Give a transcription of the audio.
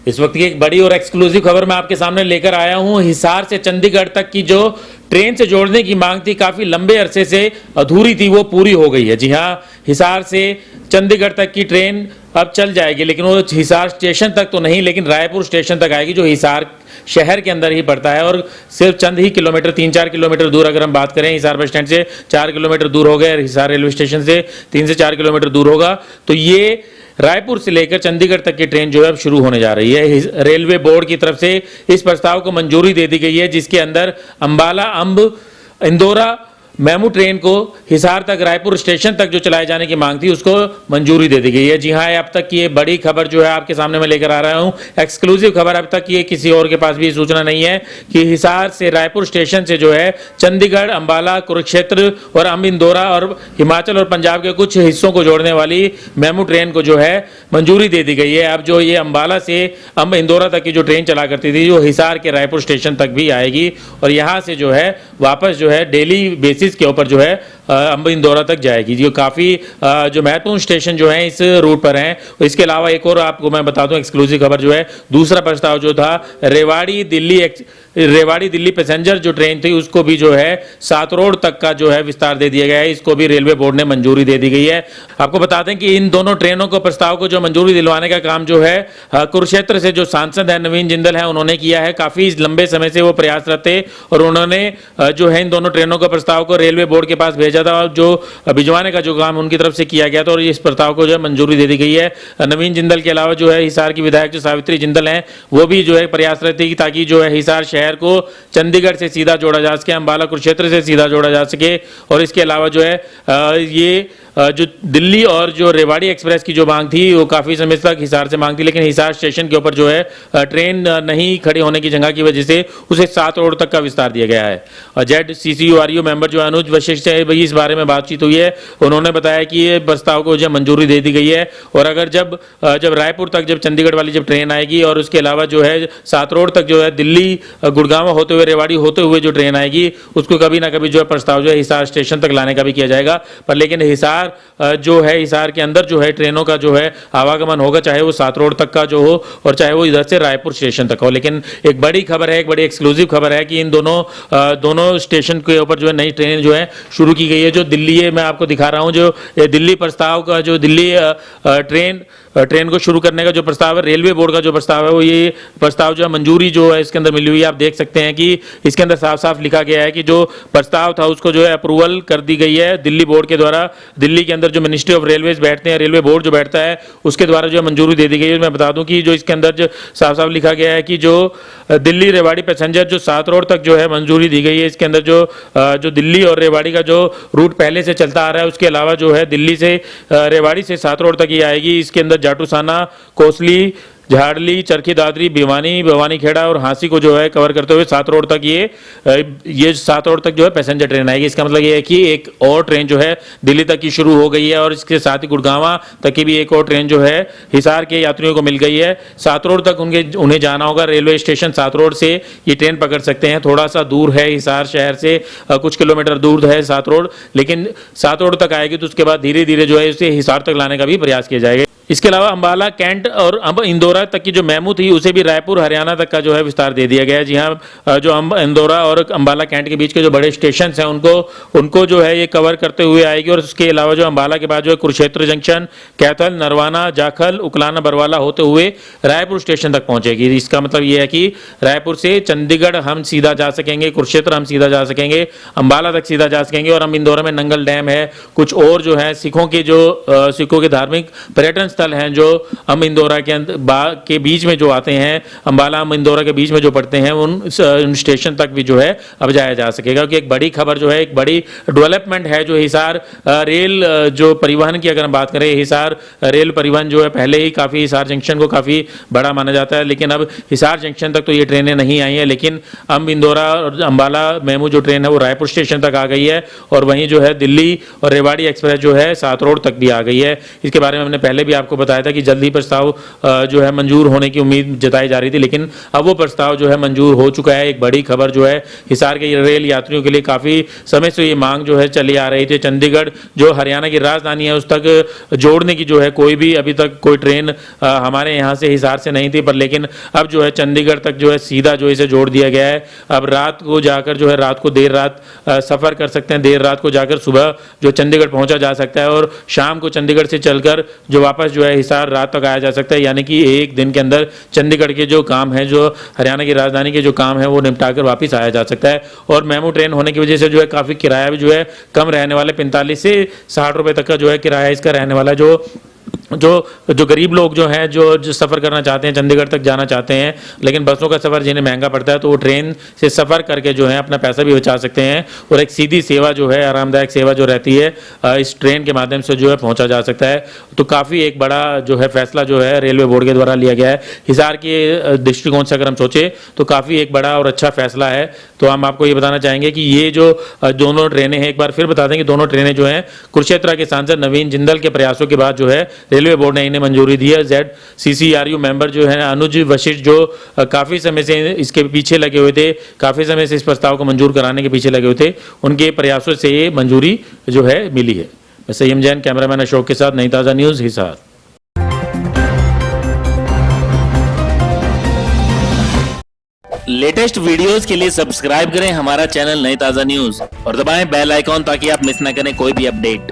इस वक्त की एक बड़ी और एक्सक्लूसिव खबर मैं आपके सामने लेकर आया हूं। हिसार से चंडीगढ़ तक की जो ट्रेन से जोड़ने की मांग थी, काफी लंबे अरसे से अधूरी थी, वो पूरी हो गई है। जी हां, हिसार से चंडीगढ़ तक की ट्रेन अब चल जाएगी, लेकिन वो हिसार स्टेशन तक तो नहीं, लेकिन रायपुर स्टेशन तक आएगी, जो हिसार शहर के अंदर ही पड़ता है और सिर्फ चंद ही किलोमीटर, 3-4 किलोमीटर दूर अगर हम बात करें, हिसार बस स्टैंड से 4 किलोमीटर दूर हो गए, हिसार रेलवे स्टेशन से 3 से 4 किलोमीटर दूर होगा। तो ये रायपुर से लेकर चंडीगढ़ तक की ट्रेन जो है अब शुरू होने जा रही है। रेलवे बोर्ड की तरफ से इस प्रस्ताव को मंजूरी दे दी गई है, जिसके अंदर अंबाला अंब इंदौरा मेमू ट्रेन को हिसार तक, रायपुर स्टेशन तक जो चलाए जाने की मांग थी, उसको मंजूरी दे दी गई है। जी हां, अब तक की ये बड़ी खबर जो है आपके सामने मैं लेकर आ रहा हूं, एक्सक्लूसिव खबर। अब तक ये किसी और के पास भी सूचना नहीं है कि हिसार से रायपुर स्टेशन से जो है चंडीगढ़, अंबाला, कुरुक्षेत्र और अंब इंदौरा और हिमाचल और पंजाब के कुछ हिस्सों को जोड़ने वाली मेमू ट्रेन को जो है मंजूरी दे दी गई है। अब जो ये अंबाला से अंब इंदौरा तक की जो ट्रेन चला करती थी, जो हिसार के रायपुर स्टेशन तक भी आएगी और यहाँ से जो है वापस जो है डेली बेसिस के ऊपर जो है अंब इंदौरा तक जाएगी। जो काफ़ी जो महत्वपूर्ण स्टेशन जो है इस रूट पर हैं। इसके अलावा एक और आपको मैं बता दूं एक्सक्लूसिव खबर जो है, दूसरा प्रस्ताव जो था रेवाड़ी दिल्ली पैसेंजर जो ट्रेन थी, उसको भी जो है सातरोड तक का जो है विस्तार दे दिया गया है। इसको भी रेलवे बोर्ड ने मंजूरी दे दी गई है। आपको बता दें कि इन दोनों ट्रेनों को प्रस्ताव को जो मंजूरी दिलवाने का काम जो है कुरुक्षेत्र से जो सांसद है नवीन जिंदल है, उन्होंने किया है। काफ़ी लंबे समय से वो प्रयासरत थे और उन्होंने जो है इन दोनों ट्रेनों का प्रस्ताव को रेलवे बोर्ड के पास भेजा था और जो भिजवाने का जो काम उनकी तरफ से किया गया था और इस प्रस्ताव को जो है मंजूरी दे दी गई है। नवीन जिंदल के अलावा जो है हिसार की विधायक जो सावित्री जिंदल हैं, वो भी जो है प्रयासरत थी ताकि जो है हिसार शहर को चंडीगढ़ से सीधा जोड़ा जा सके, अंबाला कुरुक्षेत्र से सीधा जोड़ा जा सके। और इसके अलावा जो है ये जो दिल्ली और जो रेवाड़ी एक्सप्रेस की जो मांग थी, वो काफ़ी समय तक हिसार से मांग थी, लेकिन हिसार स्टेशन के ऊपर जो है ट्रेन नहीं खड़ी होने की जगह की वजह से उसे 7 रोड तक का विस्तार दिया गया है। और ZCCURU मेंबर जो अनुज वशिष्ठ है, वही इस बारे में बातचीत हुई है। उन्होंने बताया कि ये प्रस्ताव को जो मंजूरी दे दी गई है और अगर जब रायपुर तक जब चंडीगढ़ वाली जब ट्रेन आएगी और उसके अलावा जो है 7 रोड तक जो है दिल्ली गुड़गांव होते हुए रेवाड़ी होते हुए जो ट्रेन आएगी, उसको कभी ना कभी जो है प्रस्ताव जो है हिसार स्टेशन तक लाने का भी किया जाएगा। पर लेकिन हिसार जो है हिसार के अंदर जो है ट्रेनों का जो है आवागमन होगा, चाहे वो 7 रोड तक का जो हो और चाहे वो इधर से रायपुर स्टेशन तक हो। लेकिन एक बड़ी खबर है, एक बड़ी एक्सक्लूसिव खबर है कि इन दोनों स्टेशन के ऊपर जो है नई ट्रेन जो है शुरू की गई है। जो दिल्ली है, मैं आपको दिखा रहा हूँ, जो दिल्ली प्रस्ताव का जो दिल्ली ट्रेन को शुरू करने का जो प्रस्ताव है, रेलवे बोर्ड का जो प्रस्ताव है, वो ये प्रस्ताव जो है मंजूरी जो है इसके अंदर मिली हुई है। आप देख सकते हैं कि इसके अंदर साफ साफ लिखा गया है कि जो प्रस्ताव था उसको जो है अप्रूवल कर दी गई है दिल्ली बोर्ड के द्वारा। दिल्ली के अंदर जो मिनिस्ट्री ऑफ रेलवेज बैठते हैं, रेलवे बोर्ड जो बैठता है, उसके द्वारा जो मंजूरी दे दी गई है। मैं बता दूं कि जो इसके अंदर जो साफ साफ लिखा गया है कि जो दिल्ली रेवाड़ी पैसेंजर जो 7 रोड तक जो है मंजूरी दी गई है। इसके अंदर जो दिल्ली और रेवाड़ी का जो रूट पहले से चलता आ रहा है, उसके अलावा जो है दिल्ली से रेवाड़ी से 7 रोड तक ही आएगी। इसके अंदर जाटूसाना, कोसली, झाड़ली, चरखी दादरी, भिवानी खेड़ा और हांसी को जो है कवर करते हुए 7 रोड तक ये 7 रोड तक जो है पैसेंजर ट्रेन आएगी। इसका मतलब ये है कि एक और ट्रेन जो है दिल्ली तक की शुरू हो गई है और इसके साथ ही गुड़गांवा तक की भी एक और ट्रेन जो है हिसार के यात्रियों को मिल गई है। 7 रोड तक उन्हें जाना होगा। रेलवे स्टेशन 7 रोड से ये ट्रेन पकड़ सकते हैं। थोड़ा सा दूर है हिसार शहर से, कुछ किलोमीटर दूर है 7 रोड, लेकिन 7 रोड तक आएगी तो उसके बाद धीरे धीरे जो है इसे हिसार तक लाने का भी प्रयास किया जाएगा। इसके अलावा अंबाला, कैंट और अंब इंदौरा तक की जो मेमू थी, उसे भी रायपुर हरियाणा तक का जो है विस्तार दे दिया गया है। जी हाँ, जो अंब इंदौरा और अंबाला कैंट के बीच के जो बड़े स्टेशन हैं उनको जो है ये कवर करते हुए आएगी। और उसके अलावा जो अंबाला के बाद जो है कुरुक्षेत्र जंक्शन, कैथल, नरवाना, जाखल, उकलाना, बरवाला होते हुए रायपुर स्टेशन तक पहुंचेगी। इसका मतलब ये है कि रायपुर से चंडीगढ़ हम सीधा जा सकेंगे, कुरुक्षेत्र हम सीधा जा सकेंगे, अंबाला तक सीधा जा सकेंगे। और अंब इंदौरा में नंगल डैम है, कुछ और जो है सिखों के धार्मिक पर्यटन स्थल हैं जो अंब इंदौरा के बीच में जो आते हैं, अंबाला अंब इंदौरा के बीच में जो पड़ते हैं, उन स्टेशन तक भी जो है अब जाया जा सकेगा। क्योंकि एक बड़ी खबर जो है, एक बड़ी डेवलपमेंट है जो हिसार रेल जो परिवहन की अगर हम बात करें, हिसार रेल परिवहन जो है पहले ही काफ़ी हिसार जंक्शन को काफ़ी बड़ा माना जाता है, लेकिन अब हिसार जंक्शन तक तो ये ट्रेनें नहीं आई हैं। लेकिन अंब इंदौरा और अंबाला मेमू जो ट्रेन है वो रायपुर स्टेशन तक आ गई है और वहीं जो है दिल्ली और रेवाड़ी एक्सप्रेस जो है 7 रोड तक भी आ गई है। इसके बारे में हमने पहले भी आपको आपको बताया था कि जल्द ही प्रस्ताव जो है मंजूर होने की उम्मीद जताई जा रही थी, लेकिन अब वो प्रस्ताव जो है मंजूर हो चुका है। एक बड़ी खबर जो है, हिसार के रेल यात्रियों के लिए काफ़ी समय से ये मांग जो है चली आ रही थी। चंडीगढ़ जो हरियाणा की राजधानी है उस तक जोड़ने की जो है कोई भी अभी तक कोई ट्रेन हमारे यहाँ से हिसार से नहीं थी, पर लेकिन अब जो है चंडीगढ़ तक जो है सीधा जो इसे जोड़ दिया गया है। अब रात को जाकर जो है रात को देर रात सफ़र कर सकते हैं, देर रात को जाकर सुबह जो चंडीगढ़ पहुंचा जा सकता है और शाम को चंडीगढ़ से चलकर जो वापस जो है हिसार रात तक आया जा सकता है। यानी कि एक दिन के अंदर चंडीगढ़ के जो काम है, जो हरियाणा की राजधानी के जो काम है, वो निपटाकर वापस आया जा सकता है। और मेमू ट्रेन होने की वजह से जो है काफ़ी किराया भी जो है कम रहने वाले, 45 से 60 रुपए तक का जो है किराया इसका रहने वाला। जो गरीब लोग जो हैं, जो सफ़र करना चाहते हैं, चंडीगढ़ तक जाना चाहते हैं, लेकिन बसों का सफ़र जिन्हें महंगा पड़ता है, तो वो ट्रेन से सफ़र करके जो है अपना पैसा भी बचा सकते हैं और एक सीधी सेवा जो है, आरामदायक सेवा जो रहती है, इस ट्रेन के माध्यम से जो है पहुंचा जा सकता है। तो काफ़ी एक बड़ा जो है फैसला जो है रेलवे बोर्ड के द्वारा लिया गया है। हिसार के दृष्टिकोण से अगर हम सोचें तो काफ़ी एक बड़ा और अच्छा फैसला है। तो हम आपको ये बताना चाहेंगे कि ये जो दोनों ट्रेनें हैं, एक बार फिर बता दें कि दोनों ट्रेनें जो हैं कुरुक्षेत्र के सांसद नवीन जिंदल के प्रयासों के बाद जो है रेलवे बोर्ड ने इन्हें मंजूरी दी है। ZCCRU मेंबर जो है अनुज वशिष्ठ, जो काफ़ी समय से इसके पीछे लगे हुए थे, काफ़ी समय से इस प्रस्ताव को मंजूर कराने के पीछे लगे हुए थे, उनके प्रयासों से ये मंजूरी जो है मिली है। मैं संयम जैन, कैमरामैन अशोक के साथ, नई ताज़ा न्यूज़, हिसार। लेटेस्ट वीडियोस के लिए सब्सक्राइब करें हमारा चैनल नई ताज़ा न्यूज़ और दबाएं बेल आइकॉन ताकि आप मिस ना करें कोई भी अपडेट।